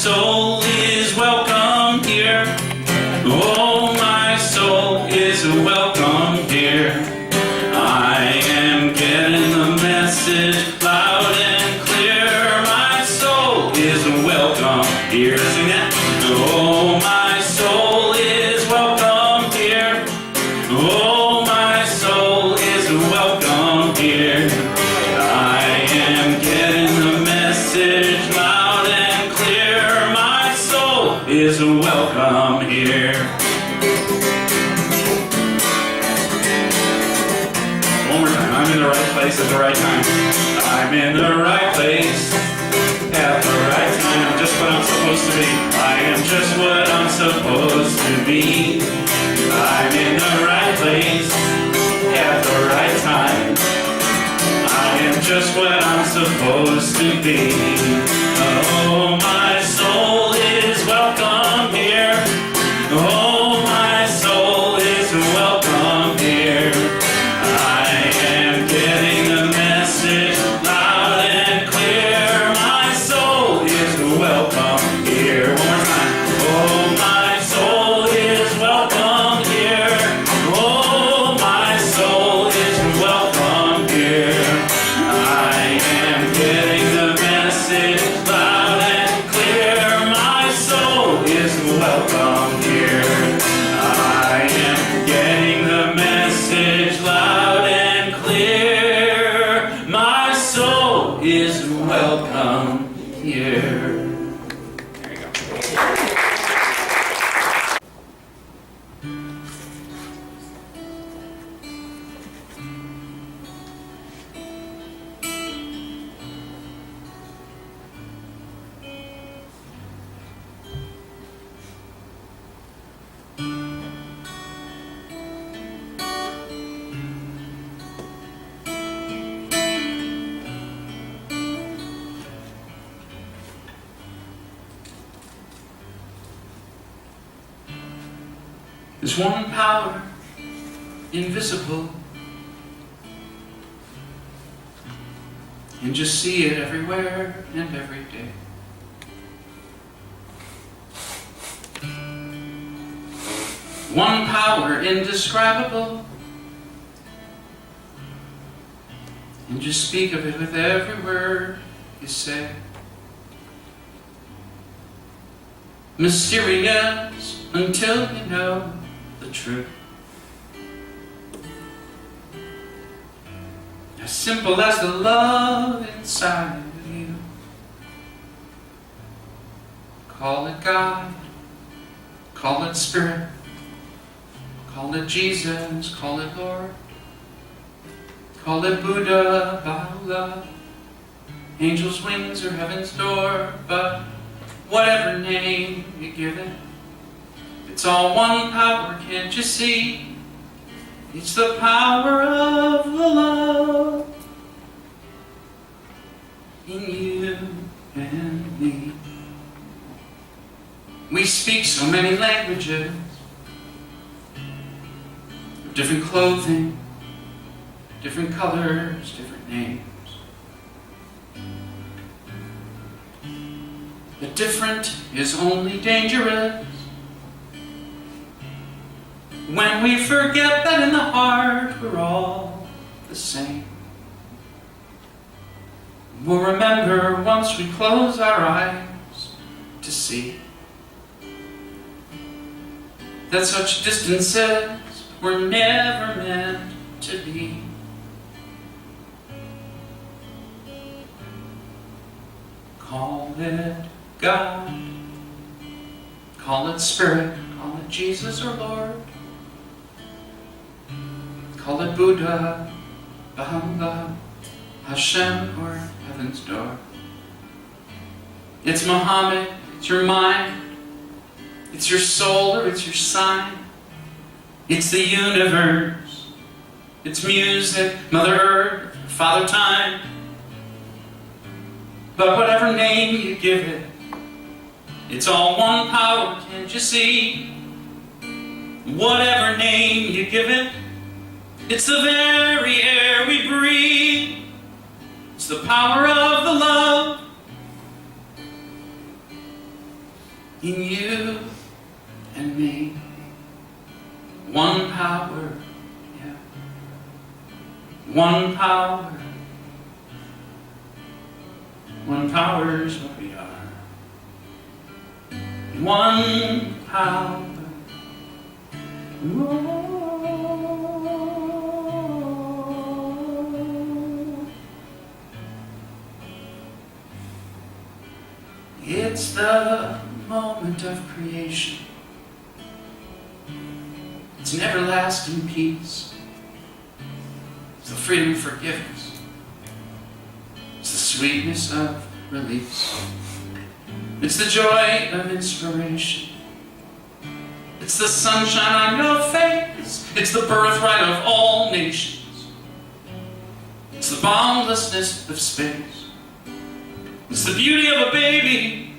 soul is welcome here. Oh, my soul is welcome here. I am getting the message loud and clear. My soul is welcome here. Sing that. Oh, my soul is welcome here. Oh, my soul is welcome here. I am getting the message loud and clear. My soul is welcome here. One more time. I'm in the right place at the right time. I'm in the right place at the right time. I'm just what I'm supposed to be. I am just what I'm supposed to be. I'm in the right place at the right time. I am just what I'm supposed to be. Oh, my soul is welcome here. Oh, my soul is welcome here. I am getting the message loud and clear. My soul is welcome here. One more time. Oh, my soul is welcome here. Oh, my soul is welcome here. I am getting the message loud and clear. My soul is welcome here. I am getting the message loud and clear. My soul is welcome here. There you go. There's one power, invisible, and just see it everywhere and every day. One power, indescribable, and just speak of it with every word you say. Mysterious until you know the truth. As simple as the love inside of you. Call it God, call it Spirit, call it Jesus, call it Lord, call it Buddha, Baha'u'llah, angel's wings or heaven's door, but whatever name you give it, it's all one power, can't you see? It's the power of the love in you and me. We speak so many languages, different clothing, different colors, different names. The different is only dangerous when we forget that in the heart we're all the same. We'll remember once we close our eyes to see that such distances were never meant to be. Call it God, call it Spirit, call it Jesus or Lord, call it Buddha, Baha'u'llah, Hashem or heaven's door. It's Muhammad, it's your mind, it's your soul or it's your sign. It's the universe, it's music, Mother Earth, Father Time. But whatever name you give it, it's all one power, can't you see? Whatever name you give it, it's the very air we breathe. It's the power of the love in you and me. One power, yeah. One power. One power is what we are. One power. It's the moment of creation. It's an everlasting peace. It's the freedom of forgiveness. It's the sweetness of release. It's the joy of inspiration. It's the sunshine on your face. It's the birthright of all nations. It's the boundlessness of space. It's the beauty of a baby.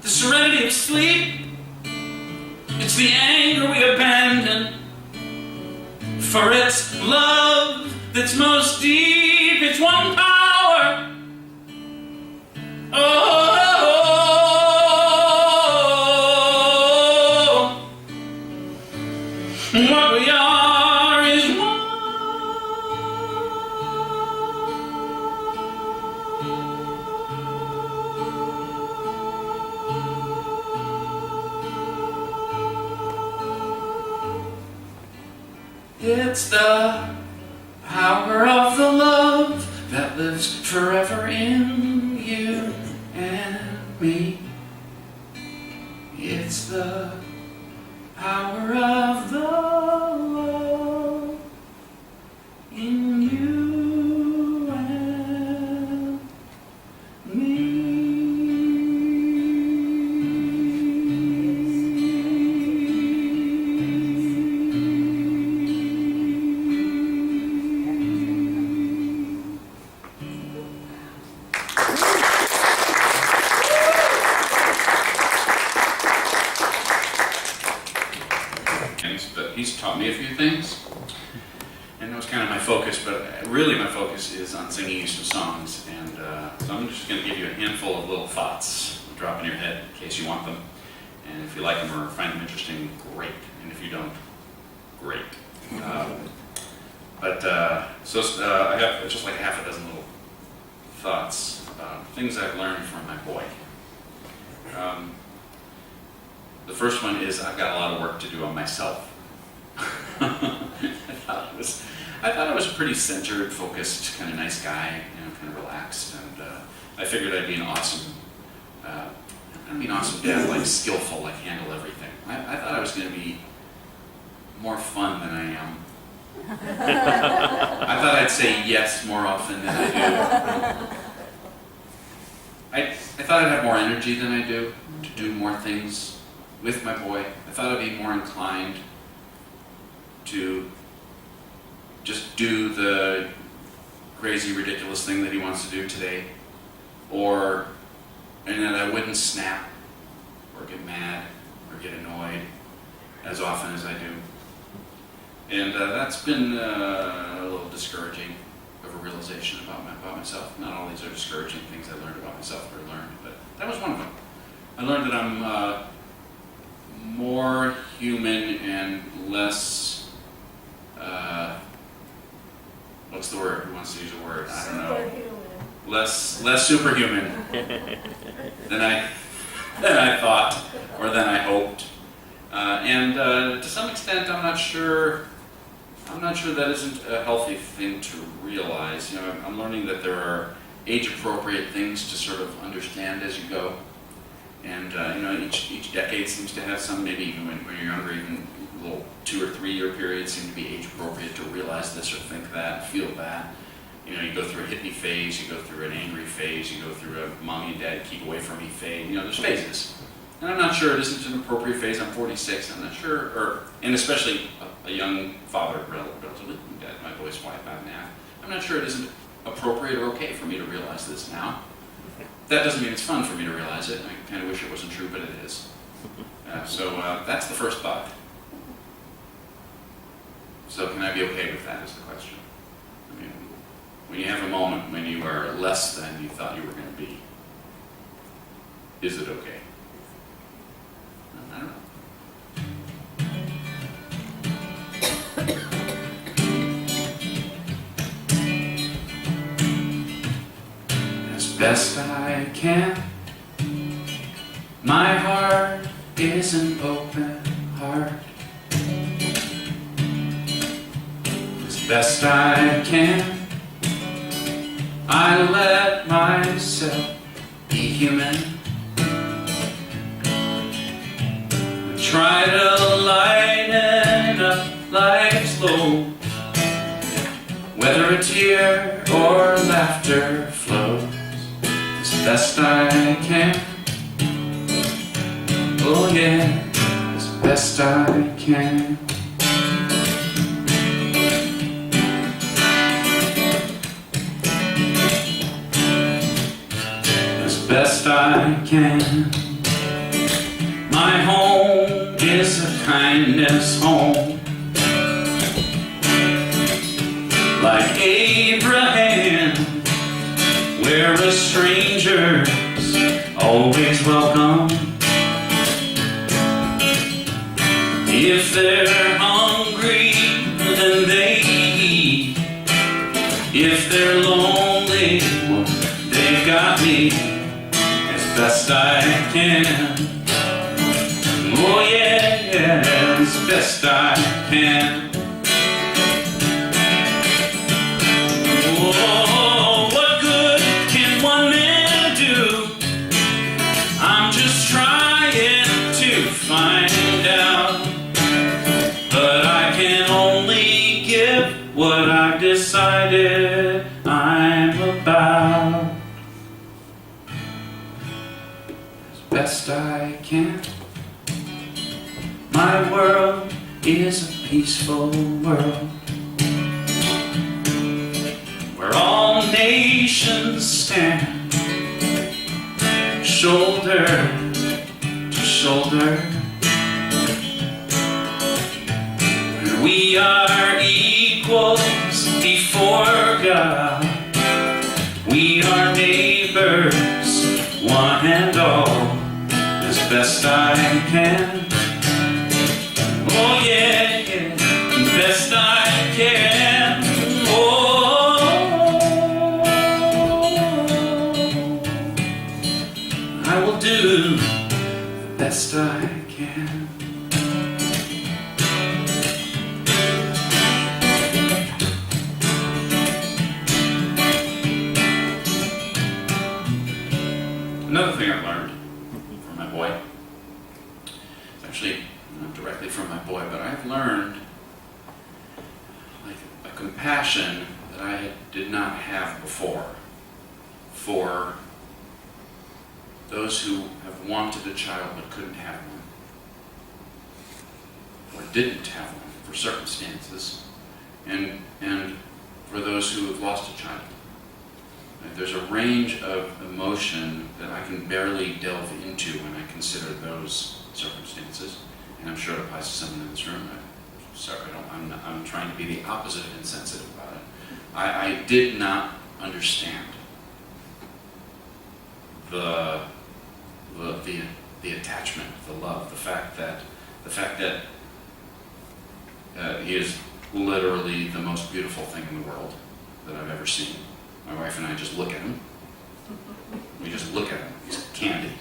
The serenity of sleep. It's the anger we abandon. For it's love that's most deep. It's one power. Oh. What we are is one. It's the power of the love that lives forever in you and me. It's the power of the love in you and me. But he's taught me a few things, and that was kind of my focus, but really my focus is on singing you some songs, and so I'm just going to give you a handful of little thoughts to drop in your head in case you want them, and if you like them or find them interesting, great, and if you don't, great. I have just like half a dozen little thoughts about things I've learned from my boy. The first one is I've got a lot of work to do on myself. I thought I was a pretty centered, focused, kind of nice guy, kind of relaxed, and I figured I'd be an awesome, dad, like skillful, like handle everything. I thought I was going to be more fun than I am. I thought I'd say yes more often than I do. I thought I'd have more energy than I do to do more things with my boy. I thought I'd be more inclined to just do the crazy, ridiculous thing that he wants to do today, and that I wouldn't snap or get mad or get annoyed as often as I do. And that's been a little discouraging of a realization about myself. Not all these are discouraging things I learned about myself or learned, but that was one of them. I learned that I'm more human and less, what's the word? Who wants to use a word? I don't know. Less superhuman than I thought or than I hoped. And to some extent, I'm not sure that isn't a healthy thing to realize. I'm learning that there are age-appropriate things to sort of understand as you go. And each decade seems to have some, maybe even when you're younger, even little 2 or 3 year periods seem to be age appropriate to realize this or think that, feel that. You go through a hippie phase, you go through an angry phase, you go through a mommy and dad keep away from me phase. There's phases. And I'm not sure it isn't an appropriate phase. I'm 46, I'm not sure, and especially a young father, relatively, dad, my boy's 5.5. I'm not sure it isn't appropriate or okay for me to realize this now. That doesn't mean it's fun for me to realize it. I kind of wish it wasn't true, but it is. So that's the first thought. So can I be okay with that is the question. I mean, when you have a moment when you are less than you thought you were going to be, is it okay? best I can. My heart is an open heart. As best I can, I let myself be human. Try to lighten up life's load, whether a tear or laughter flows, as best I can. Oh yeah, as best I can. As best I can. My home is a kindness home, like Abraham, where a stranger's always welcome. If they're hungry, then they eat. If they're lonely, well, they've got me, as best I can. Oh yeah, as best I can. Oh, what good can one man do? I'm just trying to find out. But I can only give what I've decided I'm about. As best I can. My world is a peaceful world, where all nations stand shoulder to shoulder, where we are equals before God. We are neighbors, one and all, as best I can. Oh yeah, yeah, best I can. Oh, I will do the best I can. Another thing I've learned from my boy, it's actually not directly from my boy, but I've learned like a compassion that I did not have before for those who have wanted a child but couldn't have one, or didn't have one for circumstances, and for those who have lost a child. There's a range of emotion that I can barely delve into when I consider those circumstances. And I'm sure it applies to someone in this room. I'm trying to be the opposite of insensitive about it. I did not understand the attachment, the love, the fact that he is literally the most beautiful thing in the world that I've ever seen. My wife and I just look at him. We just look at him. He's candy.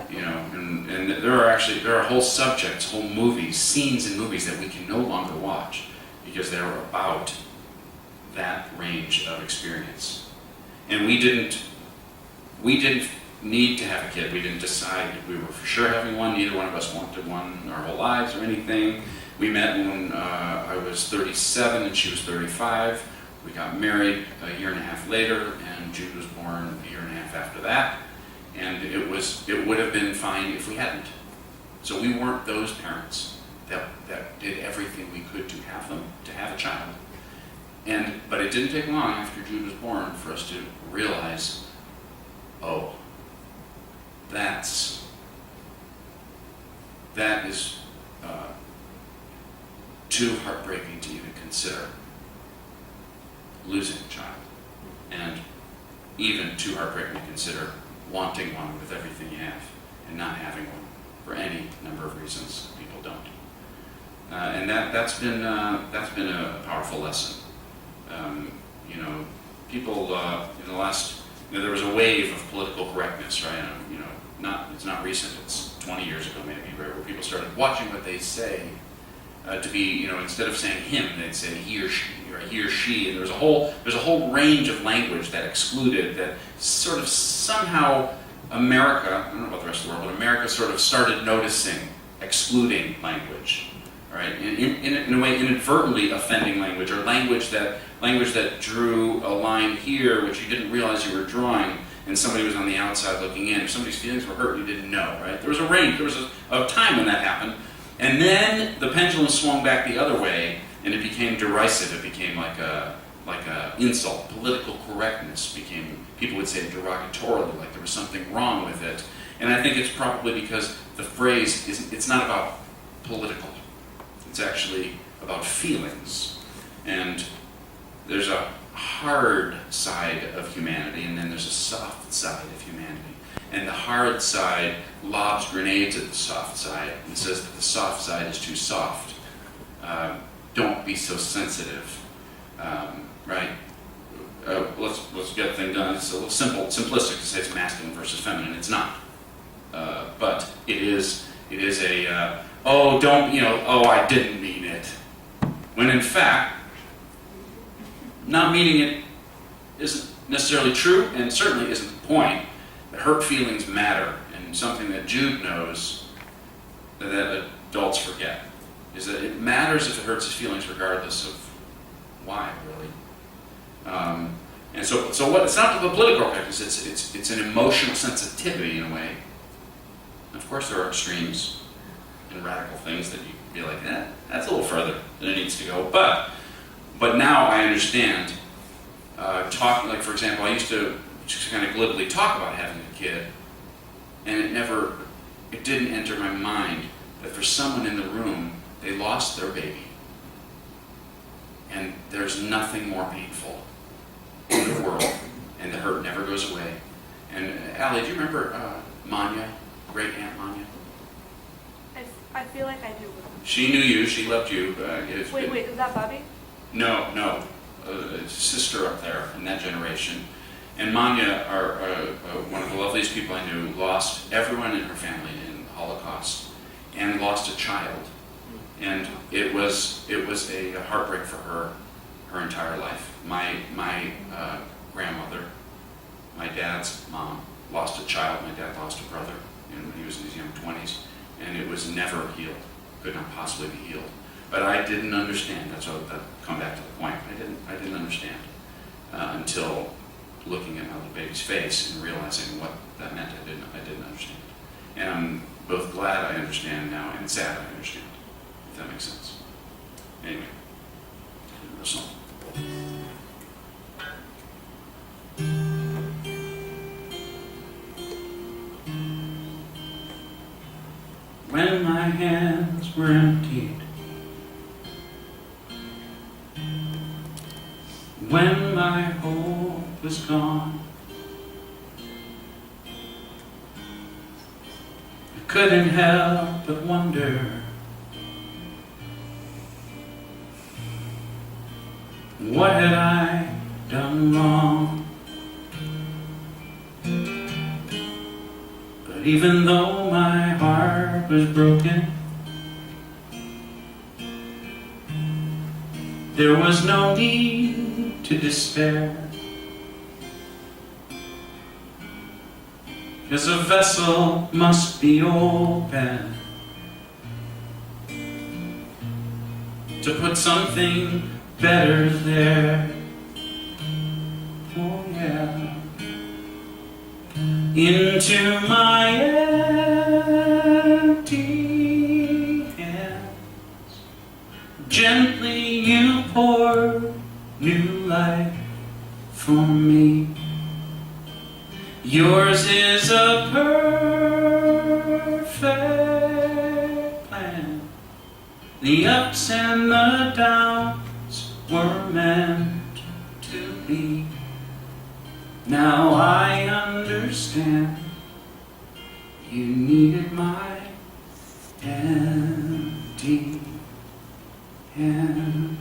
You know, and there are whole subjects, whole movies, scenes in movies that we can no longer watch because they're about that range of experience. And we didn't need to have a kid. We didn't decide we were for sure having one. Neither one of us wanted one our whole lives or anything. We met when I was 37 and she was 35. We got married a year and a half later, and Jude was born a year and a half after that. And it would have been fine if we hadn't. So we weren't those parents that did everything we could to have a child. But it didn't take long after Jude was born for us to realize, oh, that is too heartbreaking to even consider losing a child, and even too heartbreaking to consider wanting one with everything you have and not having one for any number of reasons. People don't, and that's been a powerful lesson. You know, people in the last there was a wave of political correctness, right? It's not recent. It's 20 years ago maybe, where people started watching what they say to be, instead of saying him, they'd say he or she, right? He or she. And there's a whole range of language that excluded, that sort of somehow America, I don't know about the rest of the world, but America sort of started noticing excluding language, right? In a way, inadvertently offending language, or language that drew a line here which you didn't realize you were drawing, and somebody was on the outside looking in. If somebody's feelings were hurt, you didn't know, right? There was a range, there was a time when that happened, and then the pendulum swung back the other way, and it became derisive. It became like a insult. Political correctness became, people would say derogatorily, like there was something wrong with it. And I think it's probably because the phrase it's not about political. It's actually about feelings. And there's a hard side of humanity, and then there's a soft side of humanity. And the hard side lobs grenades at the soft side and says that the soft side is too soft. Don't be so sensitive, right? Let's get the thing done. It's a little simplistic to say it's masculine versus feminine. It's not, but it is a I didn't mean it. When in fact, not meaning it isn't necessarily true, and certainly isn't the point. The hurt feelings matter, and something that Jude knows that adults forget is that it matters if it hurts his feelings, regardless of why, really. And so what? It's not the political correctness. It's an emotional sensitivity in a way. Of course, there are extremes and radical things that you can be like, that's a little further than it needs to go. But now I understand. Talking, like for example, I used to just kind of glibly talk about having a kid, and it didn't enter my mind that for someone in the room, they lost their baby. And there's nothing more painful in the world, and the hurt never goes away. And Allie, do you remember Manya, great Aunt Manya? I feel like I do. She knew you, she loved you. Wait, is that Bobby? No. Sister up there in that generation. And Manya, one of the loveliest people I knew, lost everyone in her family in the Holocaust, and lost a child. And it was a heartbreak for her entire life. My grandmother, my dad's mom, lost a child. My dad lost a brother when he was in his young 20s, and it was never healed. Could not possibly be healed. But I didn't understand. That's what come back to the point. I didn't understand until looking at my little baby's face and realizing what that meant. I didn't understand. And I'm both glad I understand now and sad I understand. If that makes sense. Anyway, the song. When my hands were emptied, when my hope was gone, I couldn't help but wonder what had I done wrong. But even though my heart was broken, there was no need to despair, 'cause a vessel must be open to put something better there. Oh yeah. Into my empty hands, gently you pour new life for me. Yours is a perfect plan. The ups and the downs were meant to be. Now I understand you needed my empty hands.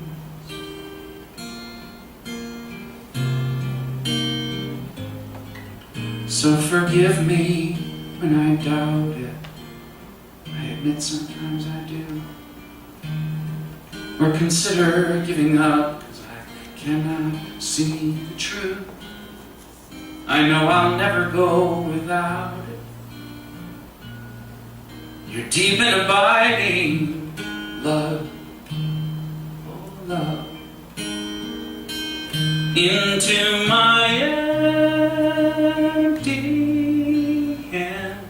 So forgive me when I doubt it. I admit sometimes I do. Or consider giving up, 'cause I cannot see the truth. I know I'll never go without it. You're deep and abiding love, oh love, into my empty hand.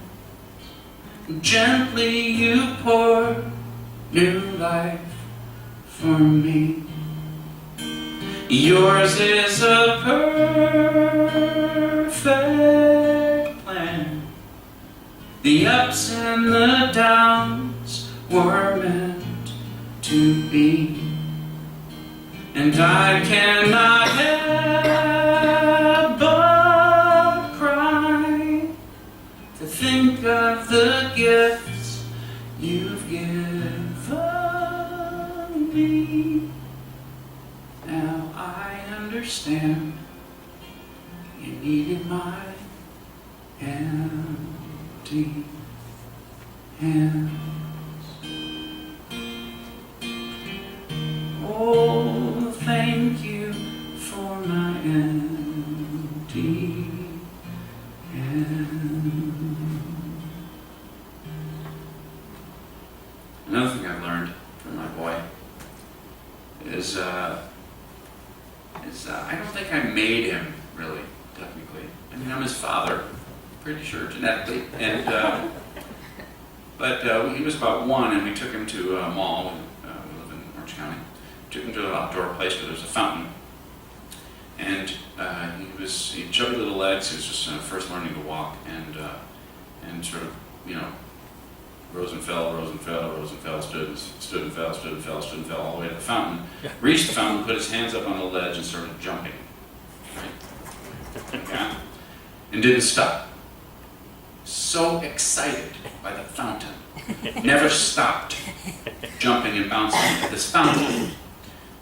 Gently you pour new life for me. Yours is a perfect plan. The ups and the downs were meant to be. And I cannot help but cry to think of the gifts you've given me. Now I understand you needed my empty hands. Oh, thank you for my empty hands. Another thing I've learned from my boy is I don't think I made him, really, technically. I mean, I'm his father, pretty sure, genetically. And but he was about 1, and we took him to a mall. We live in Orange County. Took him to an outdoor place where there's a fountain. And he had chubby little legs. He was just first learning to walk, and sort of, rose and fell, stood and fell, all the way to the fountain. Yeah. Reached the fountain, put his hands up on the ledge, and started jumping. Right? Yeah. And didn't stop. So excited by the fountain. Never stopped jumping and bouncing at this fountain.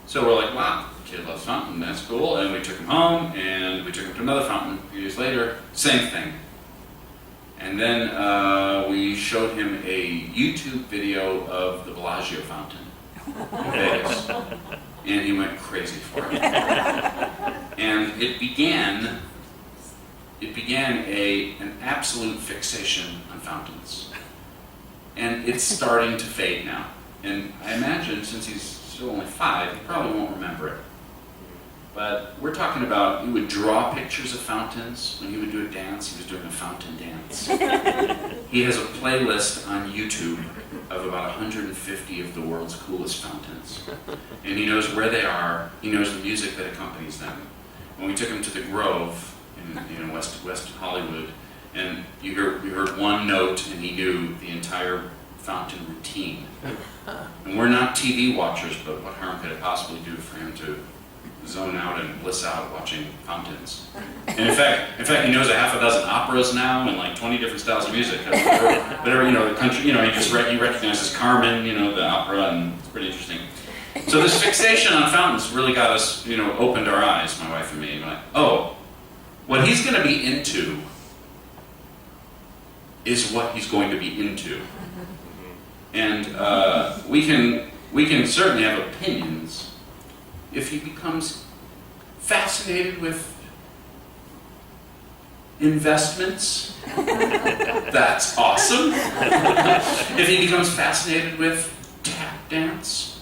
So we're like, wow, kid loves fountain, that's cool. And we took him home, and we took him to another fountain. A few years later, same thing. And then we showed him a YouTube video of the Bellagio fountain in Vegas. And he went crazy for it. And it began an absolute fixation on fountains. And it's starting to fade now. And I imagine, since he's still only 5, he probably won't remember it. But we're talking about, he would draw pictures of fountains. When he would do a dance, he was doing a fountain dance. He has a playlist on YouTube of about 150 of the world's coolest fountains. And he knows where they are. He knows the music that accompanies them. When we took him to the Grove in West Hollywood, and you heard one note, and he knew the entire fountain routine. And we're not TV watchers, but what harm could it possibly do for him to zone out and bliss out watching fountains? And in fact, he knows a half a dozen operas now and like 20 different styles of music. Whatever, the country, he recognizes Carmen, the opera, and it's pretty interesting. So this fixation on fountains really got us, opened our eyes, my wife and me. And like, oh, what he's going to be into is what he's going to be into. And we can certainly have opinions. If he becomes fascinated with investments, that's awesome. If he becomes fascinated with tap dance,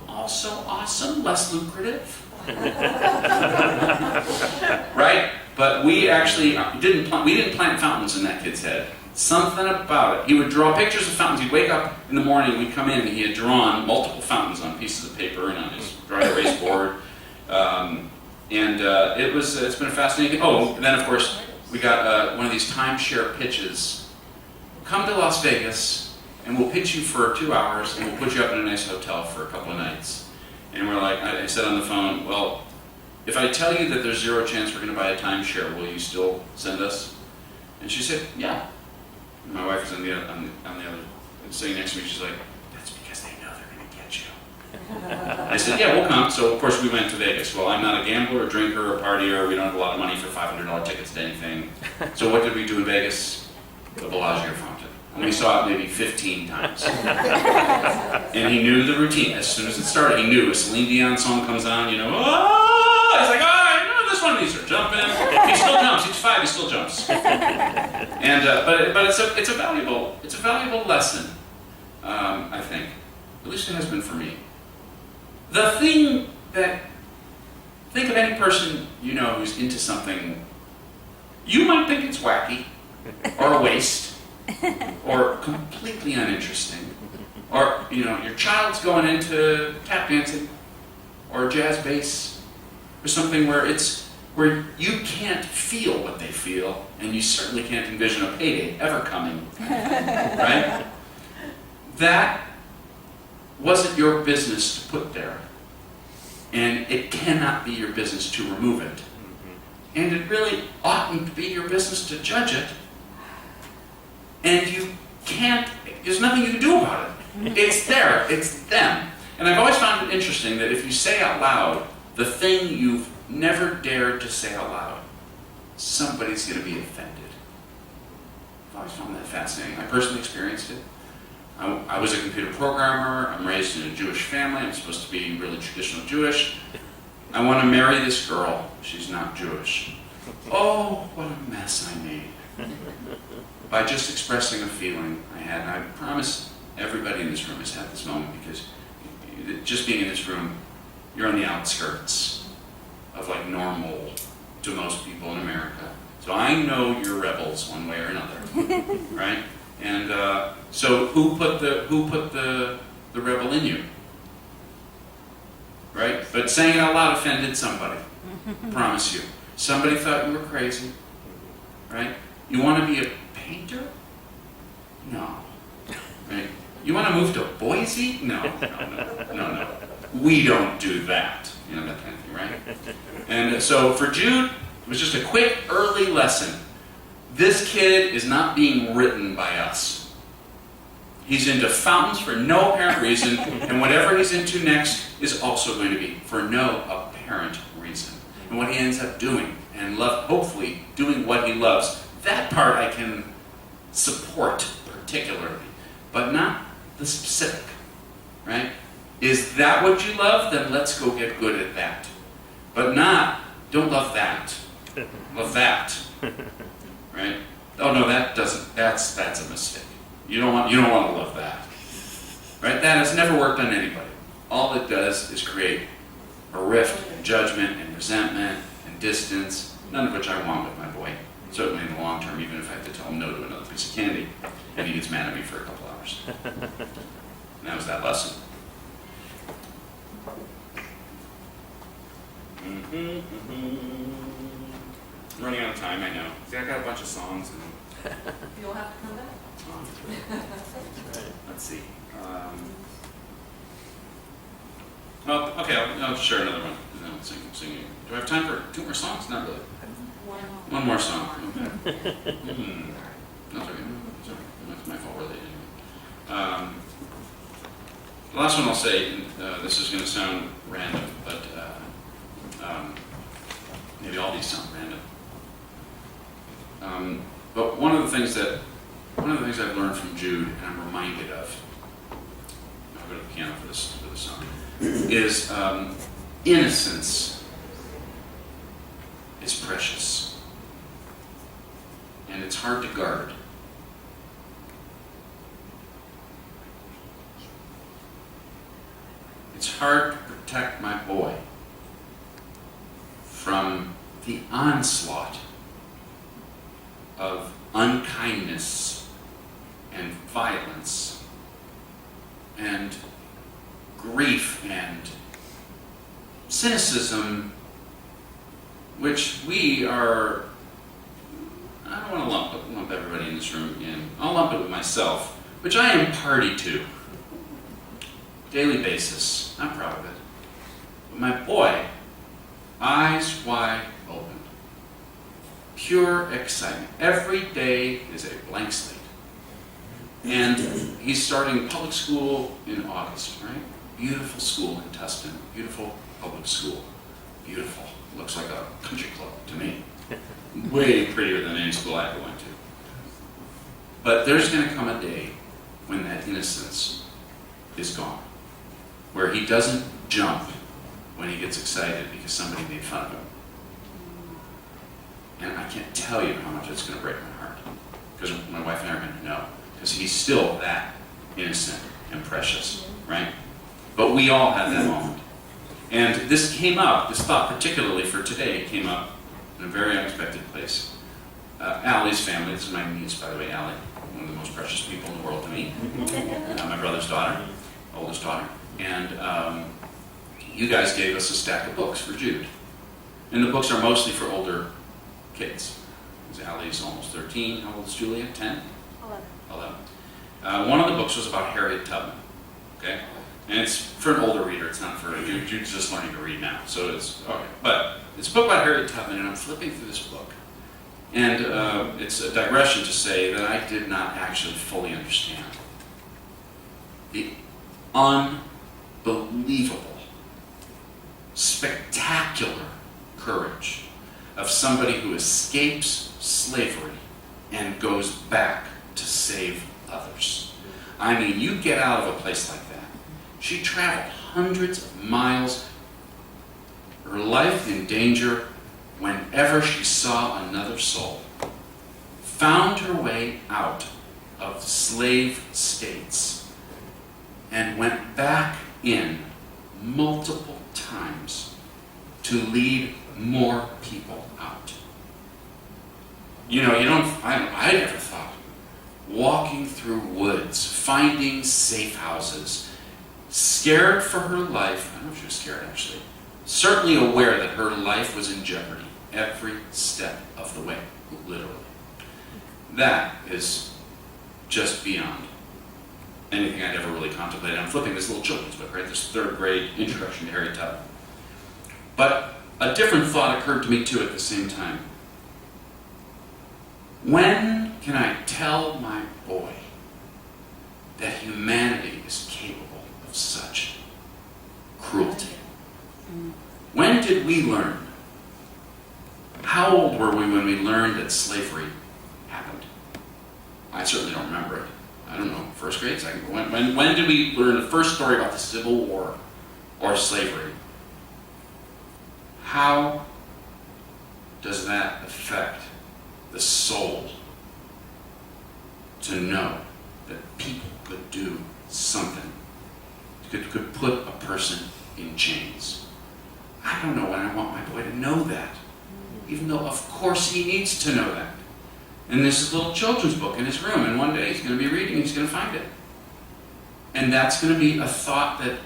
also awesome, less lucrative. Right? But we actually didn't plant fountains in that kid's head. Something about it. He would draw pictures of fountains. He'd wake up in the morning, we'd come in, and he had drawn multiple fountains on pieces of paper and on his dry erase board. It's been a fascinating. Oh, and then of course we got one of these timeshare pitches. Come to Las Vegas, and we'll pitch you for 2 hours, and we'll put you up in a nice hotel for a couple of nights. And we're like, I said on the phone, well, if I tell you that there's 0 chance we're going to buy a timeshare, will you still send us? And she said, yeah. And my wife was on the other, sitting next to me. She's like, that's because they know they're going to get you. I said, yeah, we'll come. So, of course, we went to Vegas. Well, I'm not a gambler, a drinker, a partier. We don't have a lot of money for $500 tickets to anything. So what did we do in Vegas? The Bellagio fountain. And we saw it maybe 15 times. And he knew the routine. As soon as it started, he knew a Celine Dion song comes on, you know, oh! He's like, oh, I know this one of these are jumping. He still jumps. He's 5, he still jumps. And but it's a valuable lesson, I think. At least it has been for me. The thing that, think of any person you know who's into something, you might think it's wacky, or a waste, or completely uninteresting, or, you know, your child's going into tap dancing, or jazz bass, or something where you can't feel what they feel, and you certainly can't envision a payday ever coming, right? That wasn't your business to put there, and it cannot be your business to remove it, and it really oughtn't to be your business to judge it, and there's nothing you can do about it. It's there, it's them. And I've always found it interesting that if you say out loud the thing you've never dared to say out loud, somebody's going to be offended. I've always found that fascinating. I personally experienced it. I was a computer programmer. I'm raised in a Jewish family. I'm supposed to be really traditional Jewish. I want to marry this girl. She's not Jewish. Oh, what a mess I made. By just expressing a feeling I had. And I promise everybody in this room has had this moment, because just being in this room, you're on the outskirts of like normal to most people in America. So I know you're rebels one way or another, right? And so who put the rebel in you, right? But saying it out loud offended somebody. Promise you. Somebody thought you were crazy, right? You want to be a painter? No. Right? You want to move to Boise? No. We don't do that. You know, that kind of thing, right? And so for Jude, it was just a quick early lesson. This kid is not being written by us. He's into fountains for no apparent reason, and whatever he's into next is also going to be for no apparent reason. And what he ends up doing, and hopefully doing what he loves, that part I can support particularly, but not the specific, right? Is that what you love? Then let's go get good at that. But don't love that. Love that. Right? Oh no, that's a mistake. You don't want to love that. Right? That has never worked on anybody. All it does is create a rift and judgment and resentment and distance, none of which I want with my boy. Certainly in the long term, even if I have to tell him no to another piece of candy, and he gets mad at me for a couple hours. And that was that lesson. I'm running out of time, I know. See, I got a bunch of songs. You'll have to come back. Let's see. Well, okay, I'll share another one. Singing. Do I have time for 2 more songs? Not really. One more song. Okay. No, it's okay. That's my fault, really. Anyway. The last one I'll say, this is going to sound random, but maybe all these sound random. But one of the things I've learned from Jude, and I'm reminded of, I'll go to the piano for this song, is innocence is precious, and it's hard to guard. It's hard to protect my boy from the onslaught of unkindness and violence and grief and cynicism, which we are, I don't want to lump everybody in this room in. I'll lump it with myself, which I am party to. Daily basis. I'm proud of it. But my boy, eyes wide open. Pure excitement. Every day is a blank slate. And he's starting public school in August, right? beautiful school in Tustin, beautiful public school, beautiful. Looks like a country club to me. Way prettier than any school I ever went to. But there's going to come a day when that innocence is gone, where he doesn't jump when he gets excited because somebody made fun of him. And I can't tell you how much it's going to break my heart, because my wife and I are going to know, because he's still that innocent and precious, right? But we all had that moment. And this came up, this thought particularly for today, came up in a very unexpected place. Allie's family, this is my niece, by the way, Allie, one of the most precious people in the world to me. My brother's daughter, oldest daughter. And you guys gave us a stack of books for Jude. And the books are mostly for older kids. Allie's almost 13. How old is Julia? 10? 11. One of the books was about Harriet Tubman. Okay? And it's for an older reader. It's not for Jude. Jude's just learning to read now. So it's okay. But it's a book about Harriet Tubman, and I'm flipping through this book. And it's a digression to say that I did not actually fully understand the unbelievable, spectacular courage of somebody who escapes slavery and goes back to save others. I mean, you get out of a place like that. She traveled hundreds of miles, her life in danger whenever she saw another soul, found her way out of slave states, and went back in multiple times to lead more people out. You know, I never thought walking through woods, finding safe houses, scared for her life. I don't know if she was scared actually. Certainly aware that her life was in jeopardy every step of the way, literally. That is just beyond anything I'd ever really contemplated. I'm flipping this little children's book, right? This 3rd grade introduction to Harriet Tubman. But a different thought occurred to me too at the same time. When can I tell my boy that humanity is capable of such cruelty? When did we learn? How old were we when we learned that slavery happened? I certainly don't remember it. I don't know, 1st grade, 2nd grade. When did we learn the first story about the Civil War or slavery? How does that affect the soul to know that people could do something, could put a person in chains? I don't know when I want my boy to know that, even though of course he needs to know that. And there's this little children's book in his room, and one day he's going to be reading, he's going to find it. And that's going to be a thought that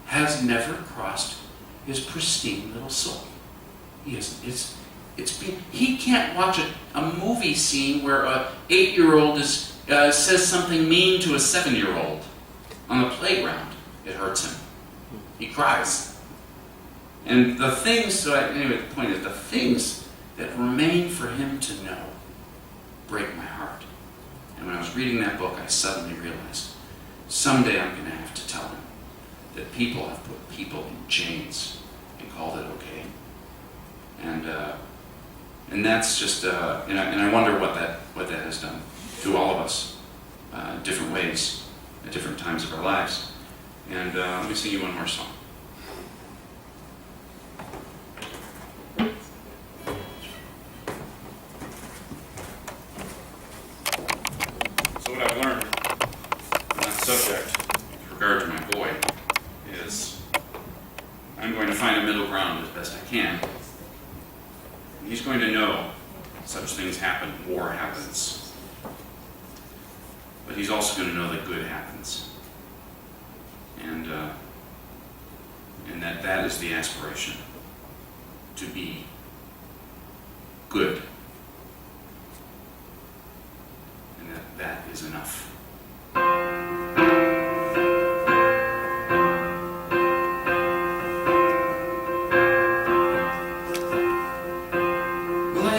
has never crossed his pristine little soul. He can't watch a movie scene where a 8-year-old says something mean to a 7-year-old on the playground. It hurts him. He cries. And the things, anyway, the point is, the things that remain for him to know break my heart. And when I was reading that book, I suddenly realized, someday I'm going to have to tell him that people have put people in chains and called it okay. And that's just, and I wonder what that has done to all of us, different ways, at different times of our lives. And let me sing you one more song. So what I've learned on that subject, with regard to my boy, is I'm going to find a middle ground as best I can. He's going to know such things happen, war happens. But he's also going to know that good happens. And that is the aspiration, to be good. And that is enough.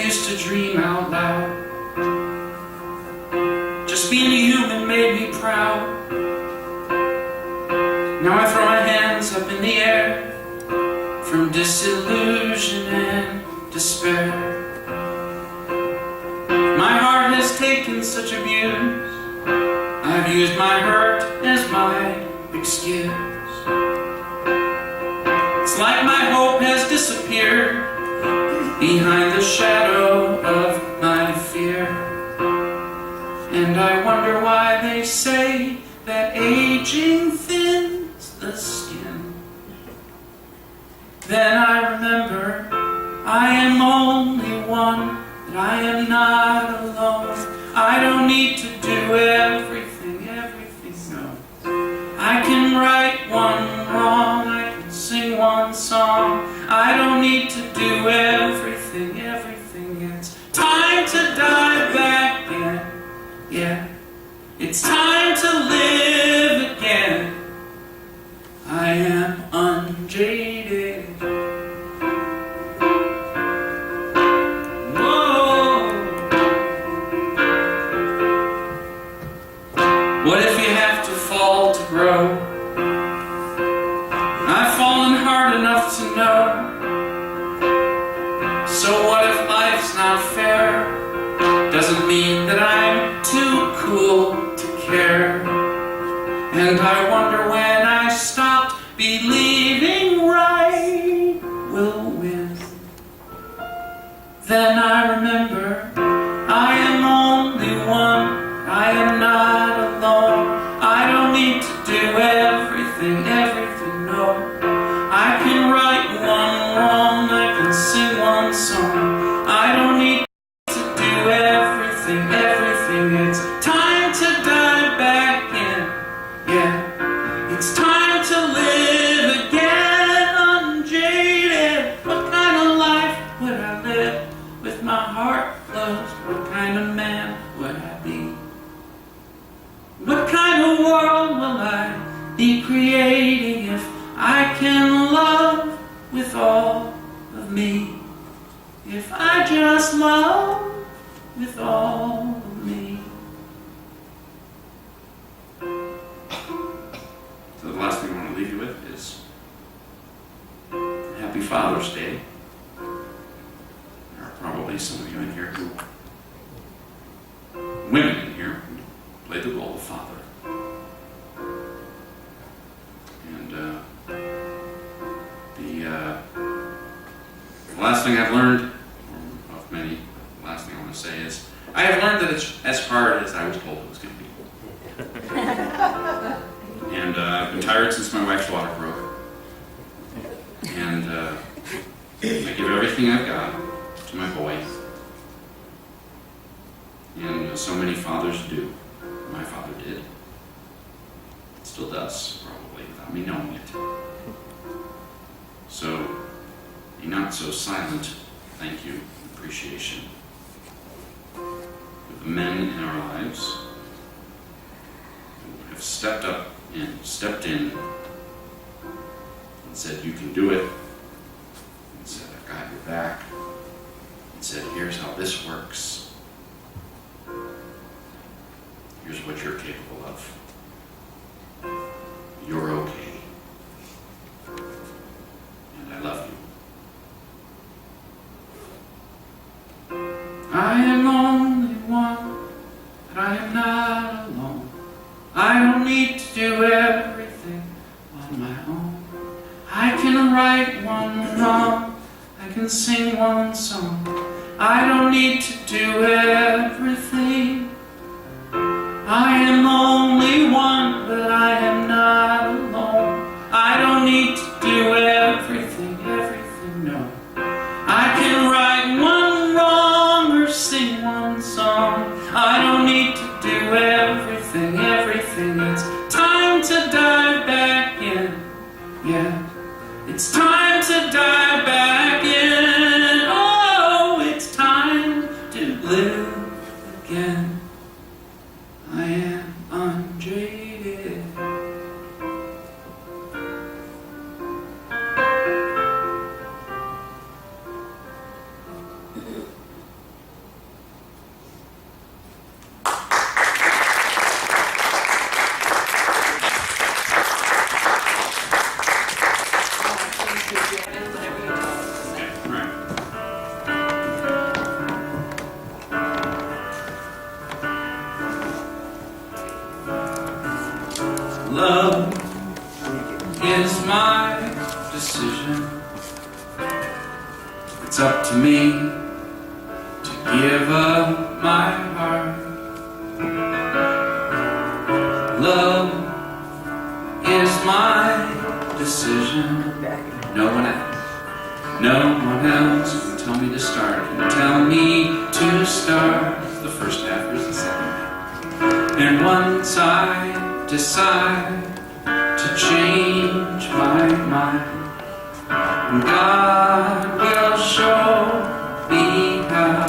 To dream out loud. Just being a human made me proud. Now I throw my disillusion and despair. My heart has taken such abuse. I've used my hurt as my excuse. It's like my hope has disappeared behind the shadow of my fear. And I wonder why they say that aging thins the skin. Then I remember I am only one, that I am not alone. I don't need to do everything, no. I can right one wrong, I can sing one song. I don't need to do everything. It's time to dive back in. Yeah, it's time to live again. I am unjaded. Whoa. What if you have to fall to grow? I've fallen hard enough to know. So what if life's not fair? Doesn't mean that I'm too cool to care. And I wonder when I stopped believing right will win. Then I remember I am only one, I am not alone. I don't need to do everything, no. I can right one wrong, I can sing one song. I don't need to do everything. It's time to dive back in. Yeah, it's time to live again, unjaded. What kind of life would I live with my heart closed? What kind of man would I be? What kind of world will I be creating if I can love with all of me? If I just love with all of me. So the last thing I want to leave you with is Happy Father's Day. There are probably some of you in here who, women in here, who play the role of father. And the last thing I've learned, of many, the last thing I want to say is, I have learned that it's as hard as I was told it was going to be. And I've been tired since my wife's water broke. And I give everything I've got to my boy. And so many fathers do. My father did. Still does, probably, without me knowing it. So, a not so silent thank you, appreciation for the men in our lives who have stepped up and stepped in and said, you can do it, and said, I've got your back, and said, here's how this works, here's what you're capable of, you're okay, and I love you. I am only one, but I am not alone. I don't need to do everything on my own. I can write one wrong, I can sing one song. I don't need to do everything. I am only one, but I am not alone. I don't need to do everything, no. I can write one wrong or sing one song. I don't need to do everything. It's time to dive back in. Yeah, it's time to dive back in. Oh, it's time to live again. I am unjaded. Whatever you Love is my decision. It's up to me to give up my heart. Love is my decision. No one else can tell me to start. Can tell me to start. The first half is the second half. And once I decide to change my mind, God will show me how.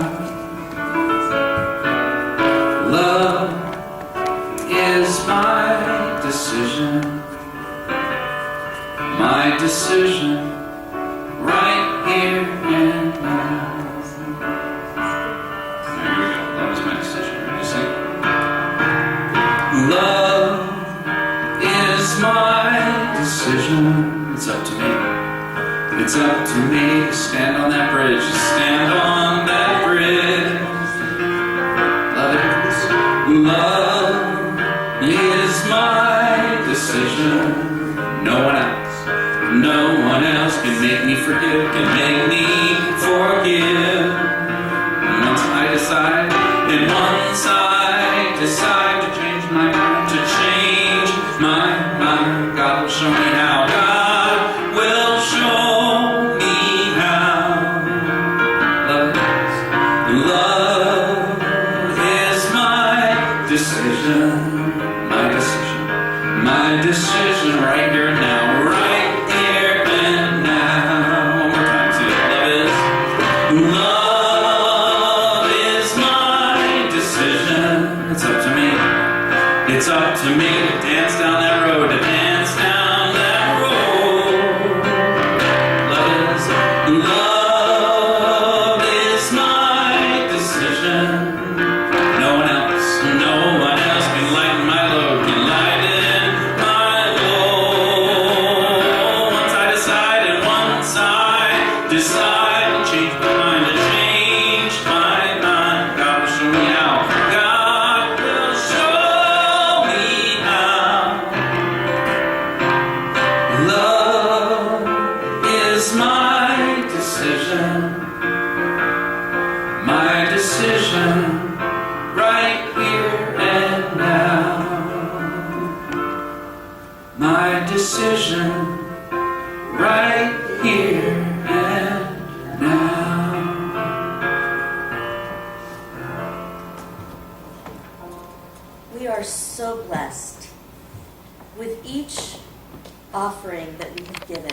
Love is my decision. My decision right here and now. There we go. Love is my decision. Ready to sing? Love is my decision. It's up to me. It's up to me to stand on that bridge. To stand on that bridge. Love is my decision. No one else. No one else can make me forgive, can make me forgive. And once I decide to change my mind, God will show me how. God will show me how. Love is my decision, my decision, my decision right here and now, right. Love is my decision. It's up to me. It's up to me to dance down that road, to dance down that road. Love is my decision. No one else can lighten my load, can lighten my load. Once I decide to change my mind, God will show me how. God will show me how. Love is my decision. My decision right here and now. My decision right here and now. We are so blessed with each offering that we have given.